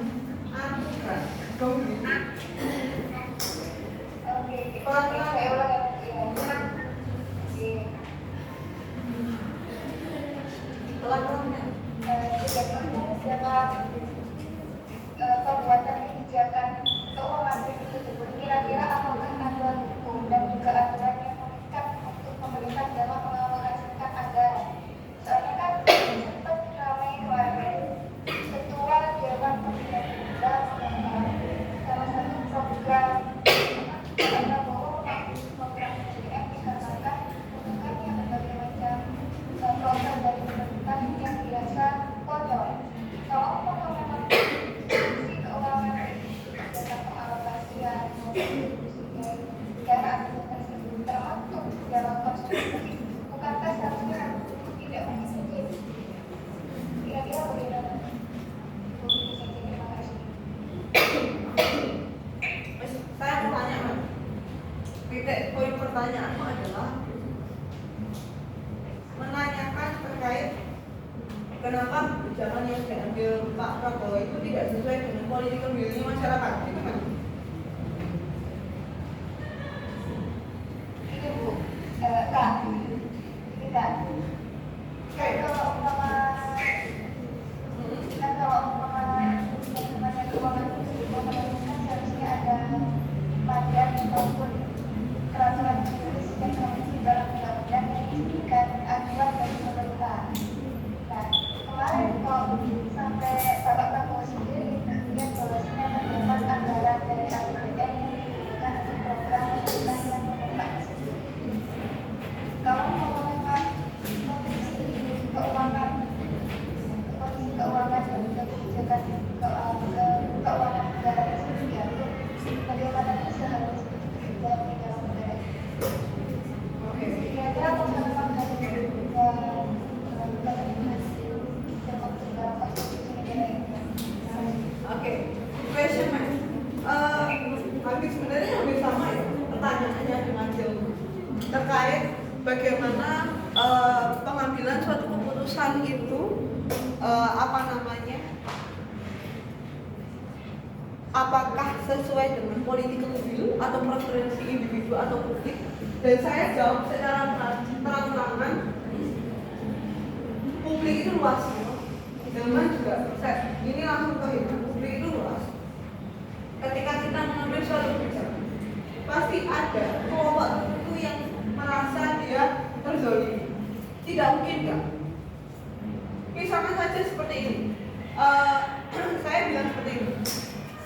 Dong gitu. Oke, Pelan-pelan saya ulang ya. Pelan-pelan ya? Dalam pembuatan kebijakan keuangan publik tersebut, kira-kira apakah aturan hukum dan juga aturan yang mengikat untuk pemerintah dalam mengalokasikan anggaran? Soalnya kan sempat ramai kemarin Ketua Dewan Pembinaan Gerindra mengatakan salah satu program Pak Prabowo program SDM dikarenakan bukannya berbagai macam program dari pemerintah yang dirasa konyol. Kalau memang fungsi keuangan dalam pengalokasian maupun distribusinya dana anggaran tersebut termaktub dalam konstitusi, bukankah seharusnya tidak mungkin terjadi? Kira-kira bagaimana? Terima kasih. Saya mau tanya, Mas. Titik poin pertanyaanmu adalah menanyakan terkait kenapa kebijakan yang diambil Pak Prabowo itu tidak sesuai dengan political will-nya masyarakat, itu kan? Itu Bu, Kak, tidak. Kalau umpama namanya keuangan publik, otomatis kan seharusnya ada mandat maupun peraturan tertulis yang termasuk dalam undang-undang yang dijadikan acuan bagi pemerintah. Nah, kemarin kok sampai Bapak Prabowo sendiri melihat bahwasanya terdapat pertanyaannya dengan Hilma terkait bagaimana pengambilan suatu keputusan itu apakah sesuai dengan political will atau preferensi individu atau publik. Dan saya jawab secara terang-terangan, publik itu luas. Jangan juga ini langsung ke Hilma, publik itu luas. Ketika kita mengambil suatu kebijakan, pasti ada kelompok tertentu yang merasa dia terzolimi. Tidak mungkin kan? Misalkan saja seperti ini. Saya bilang seperti ini.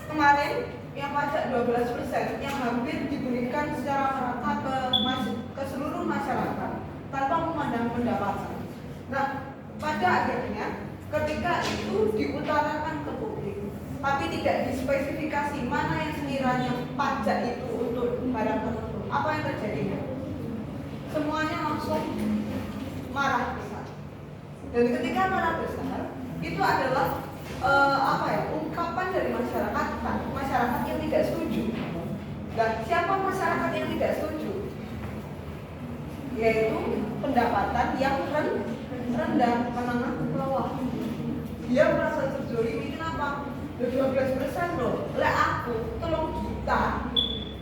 Kemarin yang pajak 12% yang hampir diberikan secara merata ke seluruh masyarakat tanpa memandang pendapatan. Nah, pada akhirnya ketika itu diutarakan ke publik, tapi tidak dispesifikasi mana yang sekiranya pajak itu untuk barang tertentu, apa yang terjadi? Semuanya langsung marah besar. Dan ketika marah besar, itu adalah ungkapan dari masyarakat yang tidak setuju. Dan siapa masyarakat yang tidak setuju? Yaitu pendapatan yang rendah, menengah ke bawah. Dia merasa terzolimi. Kenapa? 12% loh. Lek aku 3 juta,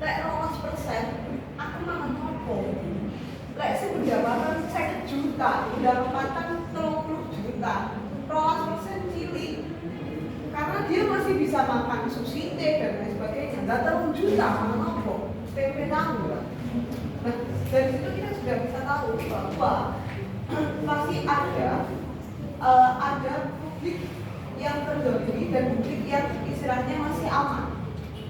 lek 12%, aku makan apa? Lek sing pendapatan 1 juta, pendapatan 30 juta, 12% cilik. Karena dia masih bisa makan subsidi dan lain sebagainya. Nggak 3 juta, makan apa? Tempe tahu lah. Nah, dari situ kita sudah bisa tahu bahwa masih ada publik yang terzolimi dan publik yang istilahnya masih aman.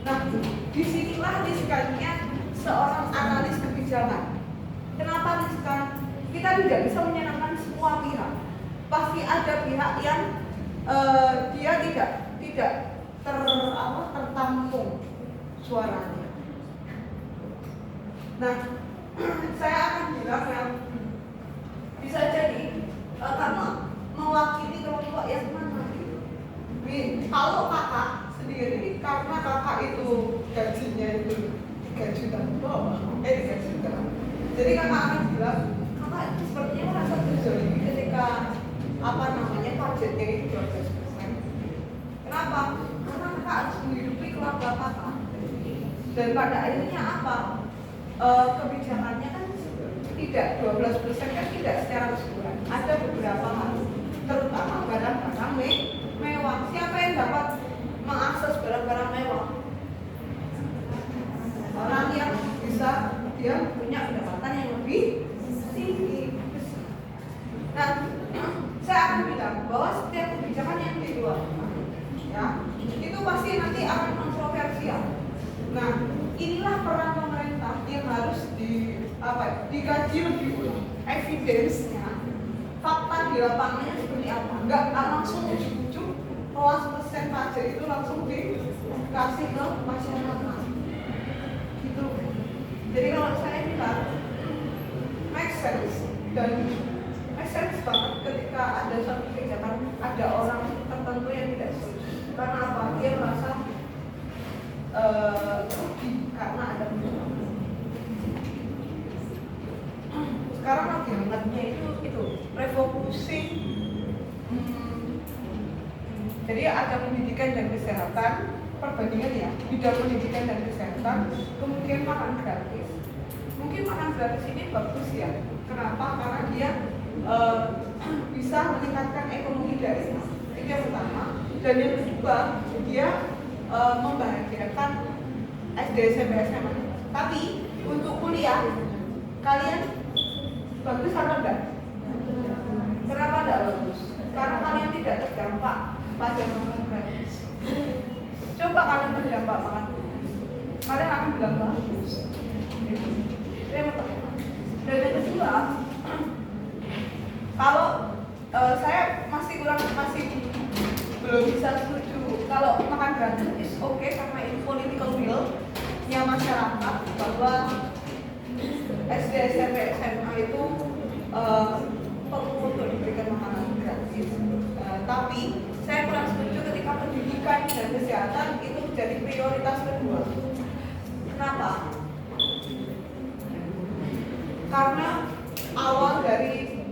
Nah, disinilah riskannya seorang analis kebijakan. Kenapa riskan? Kita tidak bisa menyenangkan semua pihak. Pasti ada pihak yang dia tidak tertampung suaranya. Nah, saya akan bilang yang bisa jadi kamu mewakili kelompok yang mana? Kalau kakak sendiri, karena kakak itu gajinya itu 3 juta, 3 juta. Jadi kakak akan bilang, kakak itu sepertinya merasa terzolimi ketika budgetnya itu 12%. Kenapa? Karena kakak harus menghidupi keluarga kakak. Dan pada akhirnya apa? Kebijakannya kan tidak 12% kan tidak secara keseluruhan. Ada beberapa hal, terutama barang-barang mewah. Siapa yang dapat mengakses barang-barang mewah? Orang yang bisa dia punya pendapatan yang lebih tinggi. Nah, saya akan bilang bahwa setiap kebijakan yang dikeluarkan, ya, itu pasti nanti akan kontroversial. Nah, inilah peran pemerintah yang harus dikaji lebih ulang, evidence-nya, fakta di lapangannya seperti apa. Enggak langsung ujuk-ujuk 12% pajak itu langsung dikasih ke masyarakat. Gitu. Jadi kalau saya bilang make sense dan make sense banget ketika ada suatu kebijakan, ada orang tertentu yang tidak setuju. Karena apa? Dia merasa rugi karena ada kebijakan. Sekarang lagi hangatnya itu refocusing. Jadi ada pendidikan dan kesehatan, perbandingan ya, bidang pendidikan dan kesehatan, kemudian makan gratis. Mungkin makan gratis ini bagus ya. Kenapa? Karena dia bisa meningkatkan ekonomi daerah. Itu yang pertama. Dan yang kedua, dia membahagiakan SD, SMP, SMA. Tapi untuk kuliah, kalian bagus atau enggak? Kenapa enggak bagus? Karena kalian tidak terdampak pada makan gratis. Coba kalian terdampak makan gratis, kalian akan bilang bagus. Itu yang pertama. Dan yang kedua, kalau saya masih belum bisa setuju kalau makan gratis is okay karena ini political will nya masyarakat bahwa SD, SMP, SMA itu perlu untuk diberikan makanan gratis. Tapi saya kurang setuju ketika pendidikan dan kesehatan itu menjadi prioritas kedua. Kenapa? Karena awal dari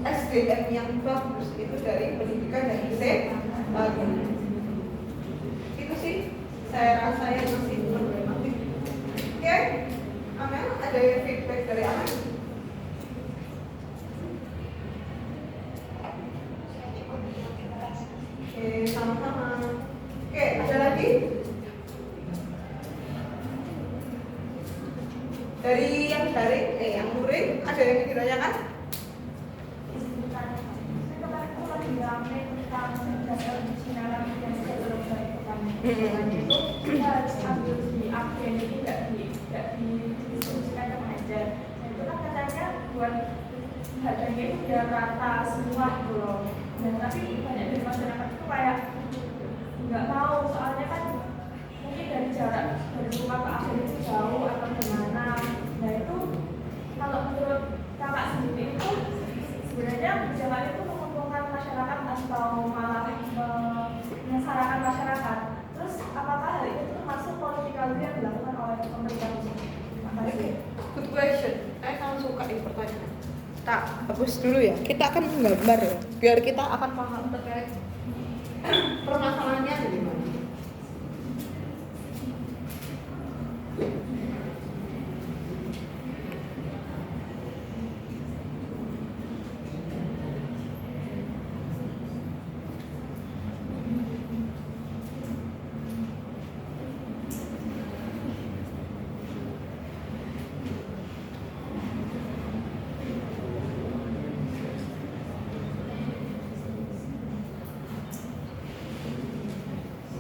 SDM yang bagus itu dari pendidikan dan kesehatan. Itu sih saya rasa yang masih problematik. Oke, Amel, ada yang feedback dari Amel? Oke, sama-sama. Oke, ada lagi? Dari yang daring, yang luring, ada yang ditanyakan? Itu harus ambil di agen, jadi nggak didiskusikan remaja. Nah itu kan katanya buat harganya itu biar rata semua gitu loh. Dan tapi banyak dari masyarakat itu kayak nggak mau, soalnya kan mungkin dari jarak dari rumah ke agen itu jauh atau gimana. Nah itu kalau menurut kakak sendiri itu sebenarnya kebijakan itu menguntungkan masyarakat atau malah menyengsarakan masyarakat. Terus apakah hal itu termasuk political will yang dilakukan oleh pemerintah pusat? Good question. Saya sangat suka ini pertanyaan. Tak hapus dulu ya. Kita akan menggambar ya, biar kita akan paham terkait permasalahannya di mana.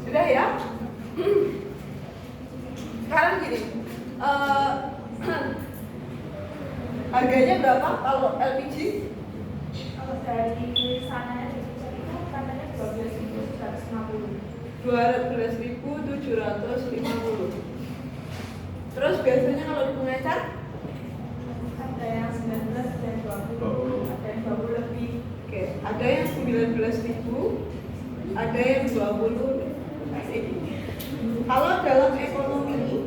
Sudah ya? Sekarang gini, harganya berapa kalau LPG? Kalau dari sananya di pusat itu katanya 12.750. 12.750. Terus biasanya kalau di pengecar? Ada yang 19, ada yang 20, ada yang 20 lebih. Oke, ada yang 19.000, ada yang 20. Kalau dalam ekonomi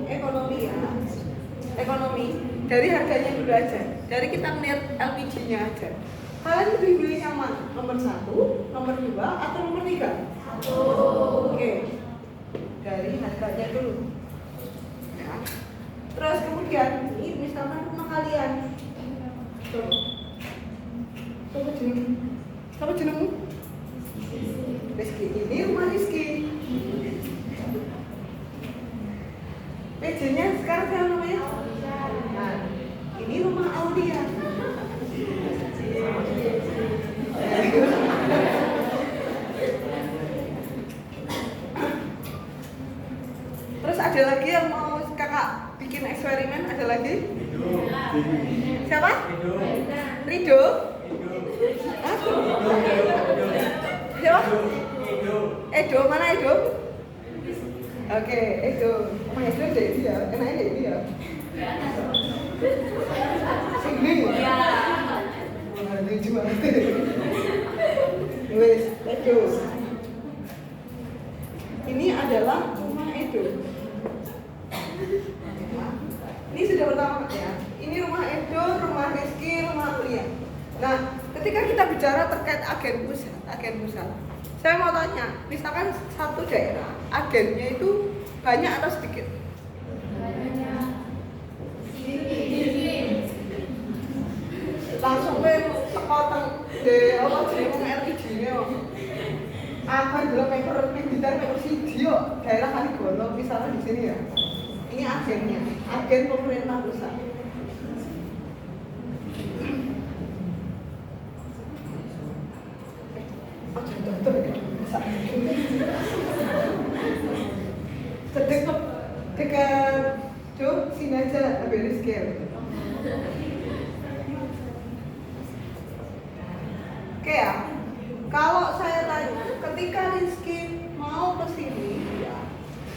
dari harganya dulu aja, dari kita melihat LPG-nya aja. Kalian lebih pilih yang mana? Nomor 1, nomor 2, atau nomor 3? 1. Oke, dari harganya dulu. Ya. Terus kemudian ini misalkan rumah kalian. Tuh. Siapa jenengmu? Rizky. Ini rumah Rizky. PJ-nya sekarang siapa namanya? Nah, ini rumah Audia. Terus ada lagi yang mau kakak bikin eksperimen? Ada lagi? Siapa? Rido. Hah? Siapa? Edo, mana Edo? Oke, Edo. Sama Edo ada dia, kenanya ada dia. Sini. Wah, lucu banget. Wes, Edo. Ini adalah rumah Edo. Ini sudah pertama ya. Ini rumah Edo, rumah Rizky, rumah Aulia. Nah, ketika kita bicara terkait agen pusat, saya mau tanya, misalkan satu daerah, agennya itu banyak atau sedikit? Langsung ke sekoteng de apa jenenge LPG-ne kok. Akan dulu paper video daerah Kaligono misalnya di sini ya. Ini agennya, agen pemerintah pusat. Dekat sini aja habis scale. Oke ya, kalau saya tanya, ketika Rizky mau ke sini ya,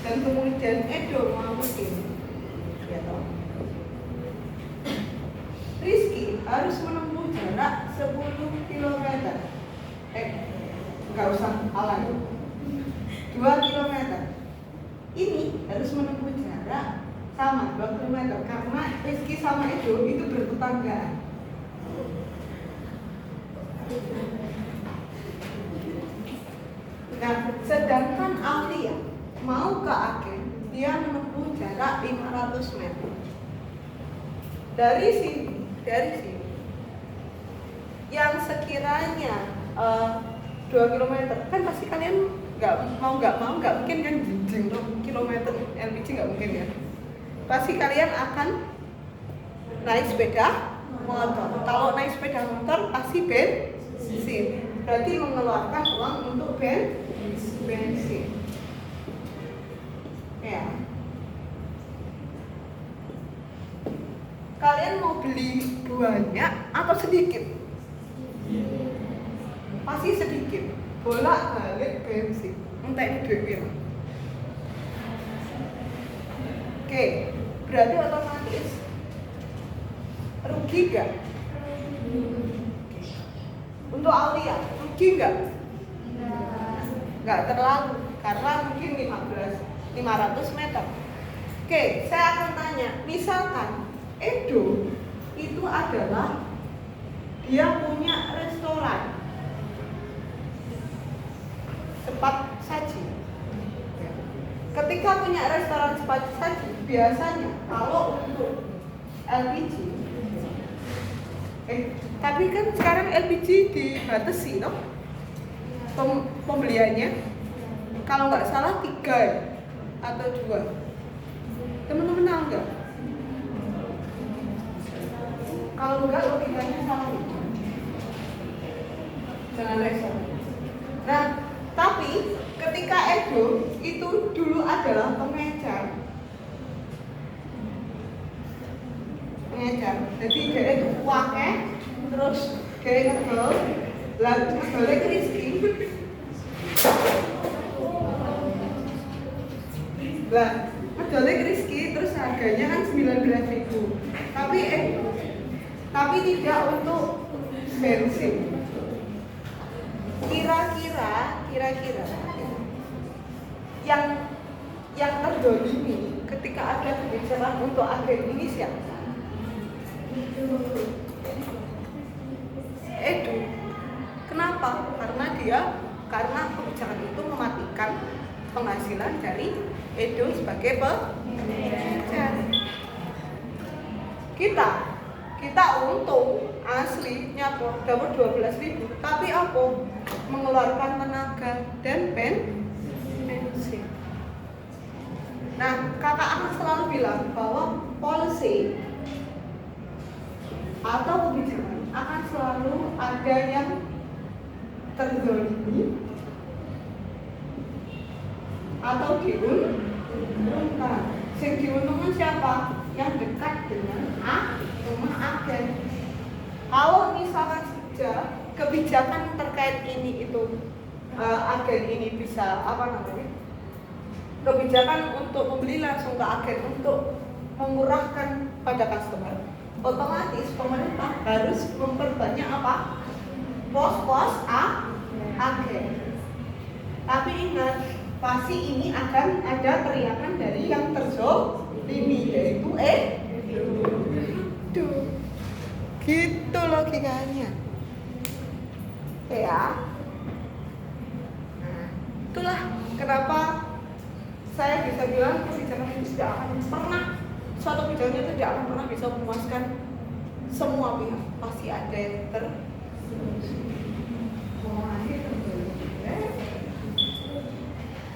dan kemudian Edo mau ke sini, ya toh, Rizky harus menempuh jarak 10 km. Nggak usah alay, 2 km. Ini harus menempuh jarak sama 2 km karena Rizky sama Edo itu bertetanggaan. Nah, sedangkan Aulia mau ke Agen, dia menempuh jarak 500 meter. Dari sini, yang sekiranya 2 km, kan pasti kalian nggak mau nggak mungkin kan jinjing kilometer LPG nggak mungkin ya. Pasti kalian akan naik sepeda motor. Kalau naik sepeda motor pasti bensin. Berarti mengeluarkan uang untuk bensin. Ya. Kalian mau beli banyak atau sedikit? Pasti sedikit. Bolak-balik bensin. Entah ini duit. Oke, berarti otomatis rugi gak? Untuk Aulia, rugi gak? Gak terlalu, karena mungkin 500 meter. Oke, saya akan tanya, misalkan Edo itu adalah dia punya restoran cepat saji. Ketika punya restoran cepat saji, biasanya kalau untuk LPG, tapi kan sekarang LPG dibatasi, loh, pembeliannya. Kalau nggak salah 3 atau 2. Teman-teman tahu nggak? Kalau nggak, logikanya salah. Jangan restoran. Nah, tapi ketika Edo itu dulu adalah pengecar. Jadi dia itu wakeh, terus dia ngegel, lalu ngegelnya Rizky. Lah, ngegelnya Rizky, terus harganya kan 19.000. Tapi tidak untuk bensin. Kira-kira yang terdolimi ketika ada kebijakan untuk agen ini siapa? Edo. Kenapa? Karena kebijakan itu mematikan penghasilan dari Edo sebagai pengecar. Kita untung asli dapat 12.000, tapi apa? Mengeluarkan tenaga dan bensin. Nah, kakak akan selalu bilang bahwa policy atau kebijakan akan selalu ada yang terzolimi atau diuntungkan. Yang diuntungkan siapa? Yang dekat dengan rumah agen. Kalau misalkan saja kebijakan terkait ini itu agen ini bisa kebijakan untuk membeli langsung ke agen untuk memurahkan pada customer, otomatis pemerintah harus memperbanyak pos-pos agen. Tapi ingat, pasti ini akan ada teriakan dari yang terzolimi, yaitu gitu logikanya ya. Nah, itulah kenapa saya bisa bilang kebijakan itu suatu kebijakan itu tidak akan pernah bisa memuaskan semua pihak. Pasti ada yang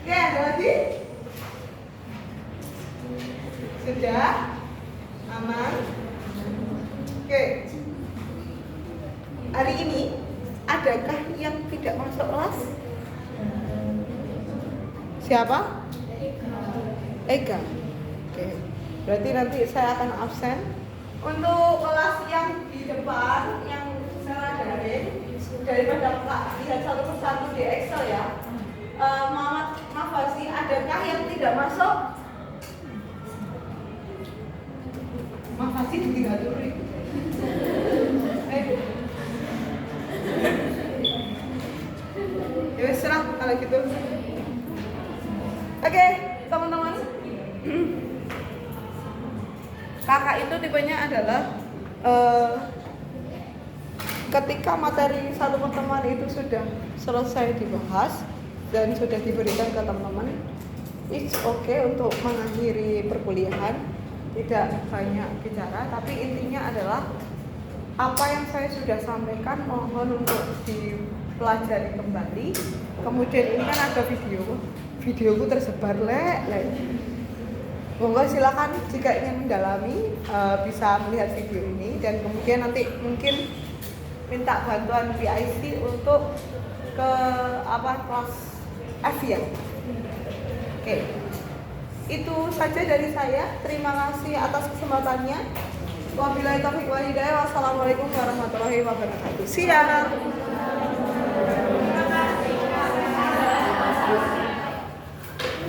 Oke, ada lagi? Sudah? Aman? Oke. Hari ini adakah yang tidak masuk kelas? Siapa? Ega. Oke. Berarti nanti saya akan absen. Untuk kelas yang di depan, yang secara daring, daripada lihat satu persatu di Excel ya. Muhammad Mafasi, adakah yang tidak masuk? Mafasi ditinggal dulu. Ya serah kalau gitu. Oke, teman-teman. Kakak itu tipenya adalah ketika materi satu pertemuan itu sudah selesai dibahas dan sudah diberikan ke teman-teman, it's okay untuk mengakhiri perkuliahan, tidak banyak bicara, tapi intinya adalah apa yang saya sudah sampaikan mohon untuk dipelajari kembali. Kemudian ini kan ada videoku tersebar monggo silakan jika ingin mendalami bisa melihat video ini, dan kemudian nanti mungkin minta bantuan PIC untuk ke kelas F ya. Oke. Itu saja dari saya. Terima kasih atas kesempatannya. Wabillahi taufiq wal hidayah. Wassalamualaikum warahmatullahi wabarakatuh. Siap.